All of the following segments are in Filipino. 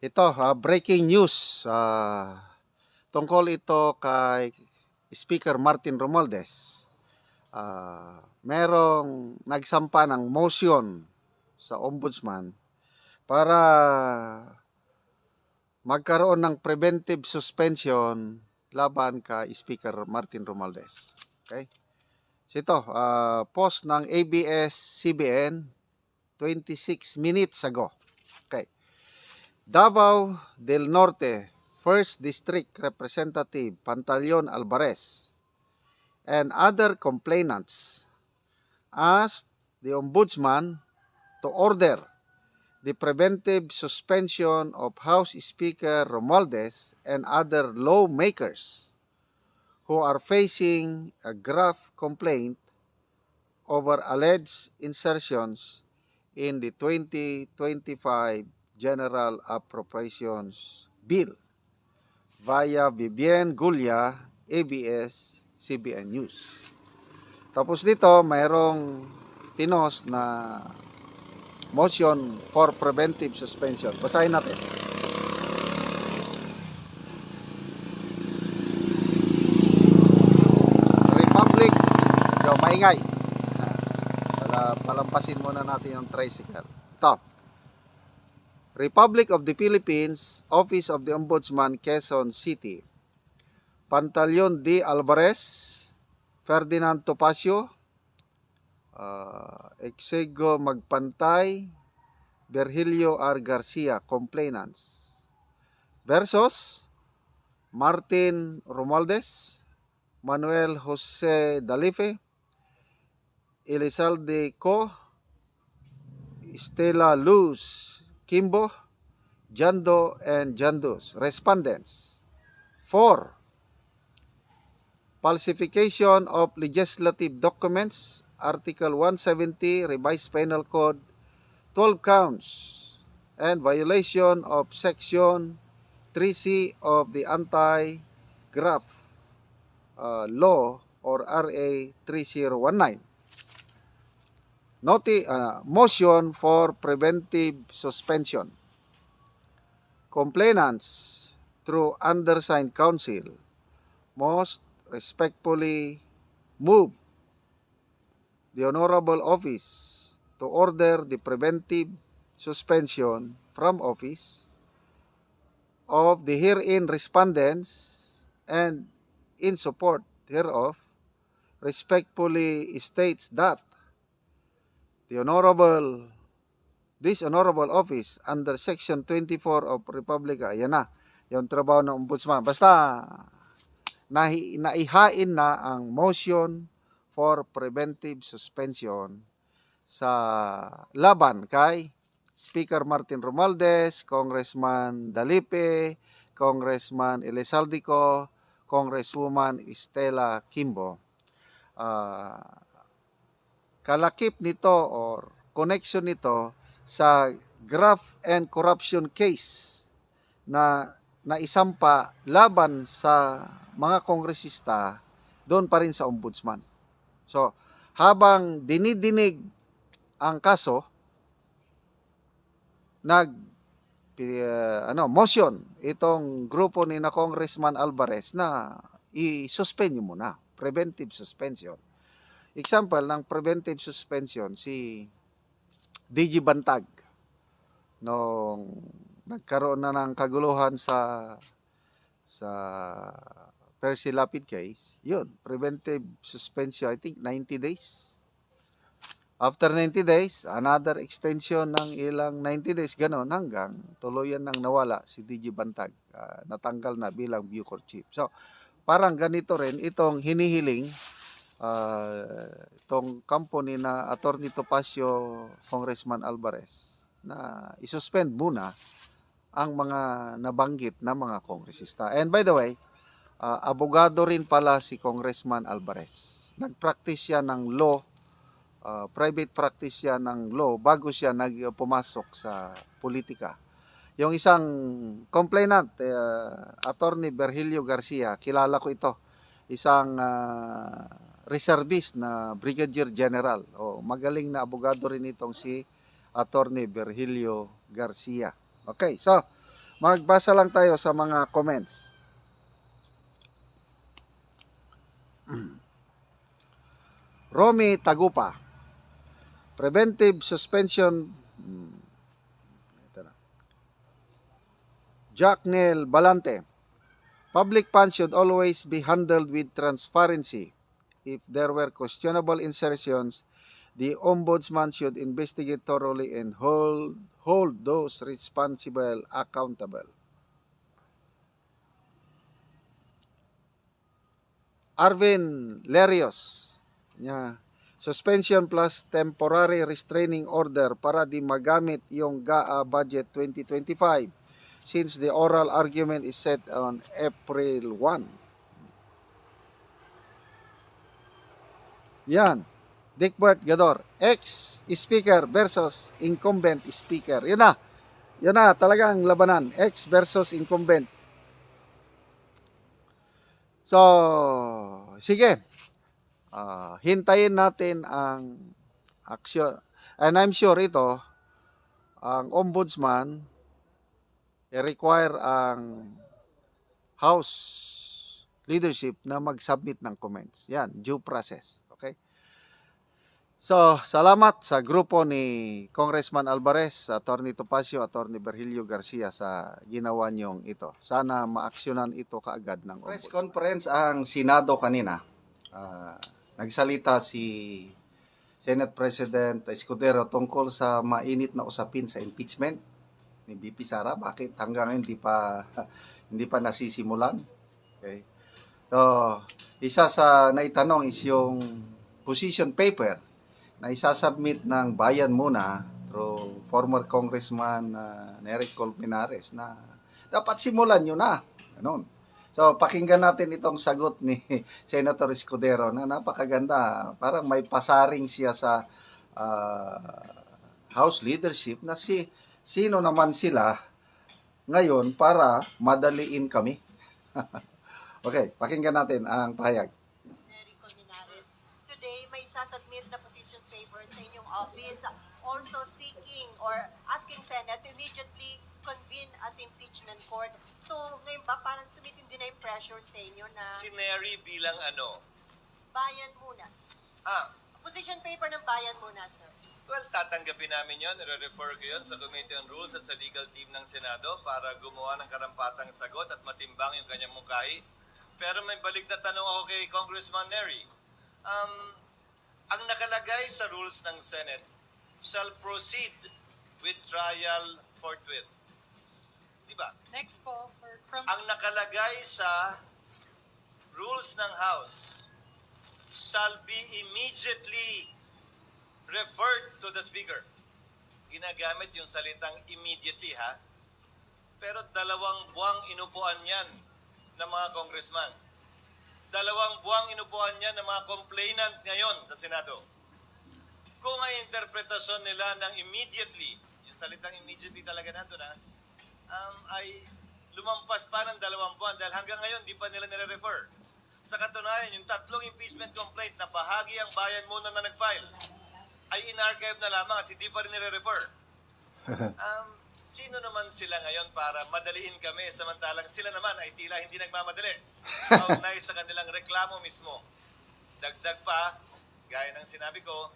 Ito, breaking news. Tungkol ito kay Speaker Martin Romualdez. Merong nagsampa ng motion sa Ombudsman para magkaroon ng preventive suspension laban kay Speaker Martin Romualdez. Okay? So ito, post ng ABS-CBN 26 minutes ago. Okay. Davao del Norte 1st District Representative Pantaleon Alvarez and other complainants asked the Ombudsman to order the preventive suspension of House Speaker Romualdez and other lawmakers who are facing a grave complaint over alleged insertions in the 2025 General Appropriations Bill via Vivian Gulia, ABS-CBN News. Tapos dito, mayroong pinos na motion for preventive suspension. Basahin natin. Republic, maingay. Palampasin muna natin yung tricycle. Ito. Republic of the Philippines, Office of the Ombudsman, Quezon City. Pantaleon D. Alvarez, Ferdinand Topacio, Exego Magpantay, Virgilio R. Garcia, complainants. Versus Martin Romualdez, Manuel Jose Dalife, Elizalde Co, Stella Luz Kimbo, Jando and Jandus. Respondents. 4. Falsification of legislative documents, Article 170, Revised Penal Code, 12 counts, and violation of Section 3C of the Anti-Graft Law or RA 3019. Motion for preventive suspension. Complainants through undersigned counsel most respectfully move the Honorable Office to order the preventive suspension from office of the herein respondents and in support hereof respectfully states that this honorable office under Section 24 of Republica, yan na, yung trabaho ng Ombudsman. Basta, naihain na ang motion for preventive suspension sa laban kay Speaker Martin Romualdez, Congressman Dalipe, Congressman Elizaldico, Congresswoman Stella Kimbo. Kalakip nito or connection nito sa graft and corruption case na naisampa laban sa mga kongresista doon pa rin sa Ombudsman. So, habang dinidinig ang kaso, motion itong grupo ni na Congressman Alvarez na i-suspend nyo muna, preventive suspension. Example ng preventive suspension, si DG Bantag, nung nagkaroon na ng kaguluhan sa Percy Lapid case, yun, preventive suspension, I think 90 days. After 90 days, another extension ng ilang 90 days, ganon, hanggang tuluyan nang nawala si DG Bantag. Natanggal na bilang Bucor Chief. So, parang ganito rin, itong hinihiling, itong company na Attorney Topacio, Congressman Alvarez, na isuspend muna ang mga nabanggit na mga kongresista. And by the way, abogado rin pala si Congressman Alvarez. Nag-practice siya ng law, private practice siya ng law bago siya pumasok sa politika. Yung isang complainant, Attorney Virgilio Garcia, kilala ko ito. Isang reservist na Brigadier General. Magaling na abogado rin itong si Attorney Virgilio Garcia. Okay, so Magbasa lang tayo sa mga comments. Romy Tagupa, preventive suspension. Ito na. Jack Neil Balante, public funds should always be handled with transparency. If there were questionable insertions, the ombudsman should investigate thoroughly and hold those responsible accountable. Arvin Lerios, suspension plus temporary restraining order para di magamit yung GAA Budget 2025 since the oral argument is set on April 1. Yan. Dickbert Gador, ex-speaker versus incumbent speaker. Yun na talagang labanan. Ex versus incumbent. So, sige. Hintayin natin ang aksyon. And I'm sure ito, ang ombudsman, i-require ang House leadership na mag-submit ng comments. Yan, due process. Okay? So, salamat sa grupo ni Congressman Alvarez, Attorney Topacio, Attorney Virgilio Garcia sa ginawa niyong ito. Sana maaksyonan ito kaagad ng press conference ang Senado kanina. Nagsalita si Senate President Escudero tungkol sa mainit na usapin sa impeachment ni BP Sara. Bakit hanggang hindi pa nasisimulan? Okay. So, isa sa naitanong is yung position paper na isasubmit ng bayan muna through former Congressman Nery Colmenares na dapat simulan nyo na. Ganun. So, pakinggan natin itong sagot ni Senator Escudero na napakaganda. Parang may pasaring siya sa House leadership na sino naman sila ngayon para madaliin kami. Okay, pakinggan natin ang pahayag. Nery Colmenares, today may sasubmit na position paper sa inyong office also seeking or asking Senate to immediately convene as impeachment court. So, ngayon ba parang tumitindi na yung pressure sa inyo na Si Nery bilang ano? bayan muna? Position paper ng bayan muna, sir. Well, tatanggapin namin yon, i-refer ko yun sa Committee on Rules at sa legal team ng Senado para gumawa ng karampatang sagot at matimbang yung kanyang mungkahi. Pero may balik na tanong ako kay Congressman Nery. Ang nakalagay sa rules ng Senate shall proceed with trial forthwith. Diba? Next po, from Ang nakalagay sa rules ng House shall be immediately referred to the Speaker. Ginagamit yung salitang immediately, ha? Pero 2 buwang inupuan yan ng mga congressman. 2 buwang inupuan yan ng mga complainant ngayon sa Senado. Kung ang interpretasyon nila ng immediately, yung salitang immediately talaga nandun, ha? Ay lumampas pa ng 2 buwan dahil hanggang ngayon di pa nila nire-refer. Sa katunayan, yung 3 impeachment complaint na bahagi ang bayan muna na nag-file ay in-archive na lamang at hindi pa rin nire-refer. Sino naman sila ngayon para madaliin kami samantalang sila naman ay tila hindi nagmamadali? Kaugnay sa kanilang reklamo mismo. Dagdag pa, gaya ng sinabi ko,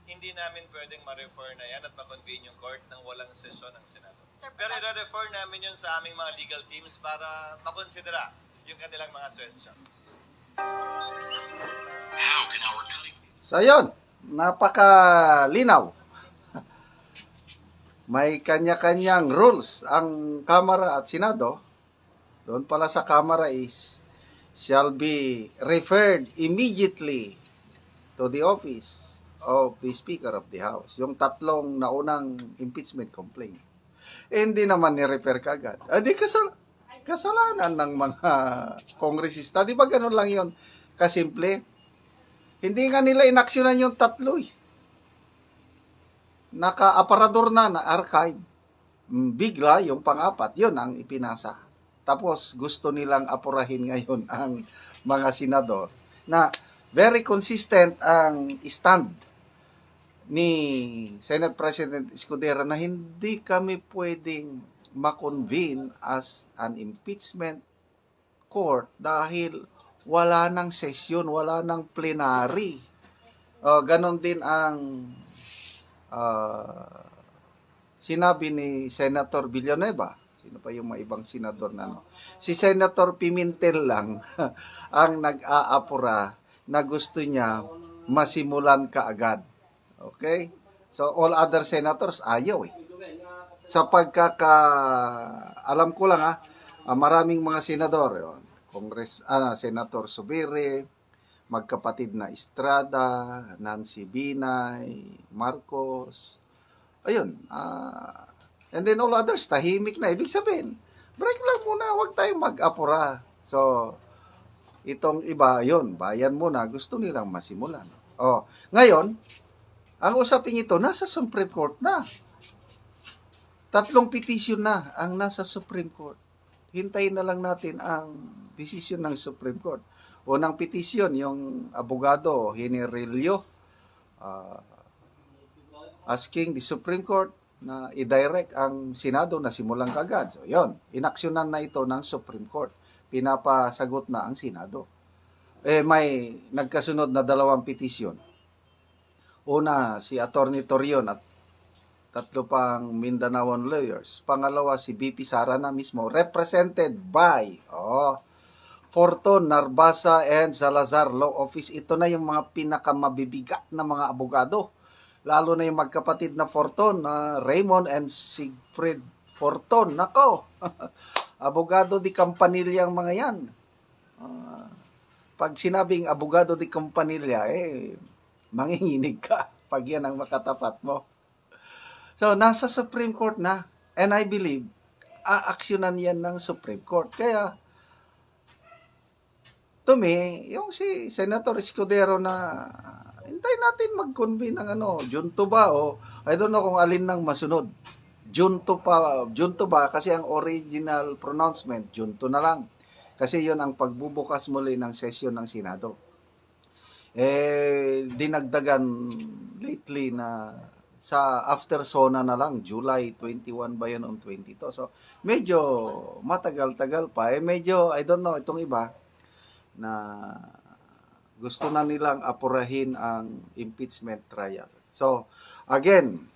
hindi namin pwedeng ma-refer na yan at ma-convene yung court nang walang sesyon ng Senado. Pero i-refer namin yun sa aming mga legal teams para makonsidera yung kanilang mga suggestion. So, yun. Napakalinaw. May kanya-kanyang rules ang Kamara at Senado. Doon pala sa Kamara is shall be referred immediately to the office of the Speaker of the House. Yung 3 naunang impeachment complaint. Hindi naman ni-refer kagad. Di kasalanan ng mga kongresista. Di ba ganun lang yun? Kasimple. Hindi nga nila inaksyonan yung 3 eh. Naka-aparador na archive. Bigla yung pang-4, yun ang ipinasa. Tapos gusto nilang apurahin ngayon ang mga senador na very consistent ang stand ni Senate President Escudero na hindi kami pwedeng makonvene as an impeachment court dahil wala nang sesyon, wala nang plenary. Ganon din ang sinabi ni Senator Villanueva. Sino pa yung mga ibang senador na no? Si Senator Pimentel lang ang nag-aapura na gusto niya masimulan kaagad. Okay? So all other senators ayaw eh. Sa alam ko lang maraming mga senador, yun. Senator Subiri, magkapatid na Estrada, Nancy Binay, Marcos, ayun, and then all others, tahimik na. Ibig sabihin, break lang muna, huwag tayong mag-apura. So, itong iba, yun, bayan muna, gusto nilang masimulan. Ngayon, ang usaping ito, nasa Supreme Court na. 3 petition na ang nasa Supreme Court. Hintayin na lang natin ang decision ng Supreme Court. Unang petition, yung abogado, Hinirilio, asking the Supreme Court na i-direct ang Senado na simulan kagad. So, yun, inaksyonan na ito ng Supreme Court. Pinapasagot na ang Senado. May nagkasunod na 2 petition. Una, si Attorney Torion at 3 pang Mindanaoan lawyers. Pangalawa, si BP Sara na mismo, represented by Forton, Narbasa, and Salazar Law Office. Ito na yung mga pinakamabibigat na mga abogado. Lalo na yung magkapatid na Forton, Raymond and Siegfried Forton. Nako, abogado di Campanilla ang mga yan. Pag sinabing abogado di Campanilla, manginginig ka pag yan ang makatapat mo. So, nasa Supreme Court na. And I believe, aaksyonan yan ng Supreme Court. Kaya, to me, yung si Senator Escudero na hintay natin mag-convene ng Junto ba I don't know kung alin nang masunod. Junto ba kasi ang original pronouncement, Junto na lang. Kasi yon ang pagbubukas muli ng sesyon ng Senado. Dinagdagan lately na sa after SONA na lang, July 21 ba yun on 22. So, medyo matagal-tagal pa. Medyo, I don't know, itong iba na gusto na nilang apurahin ang impeachment trial. So, again,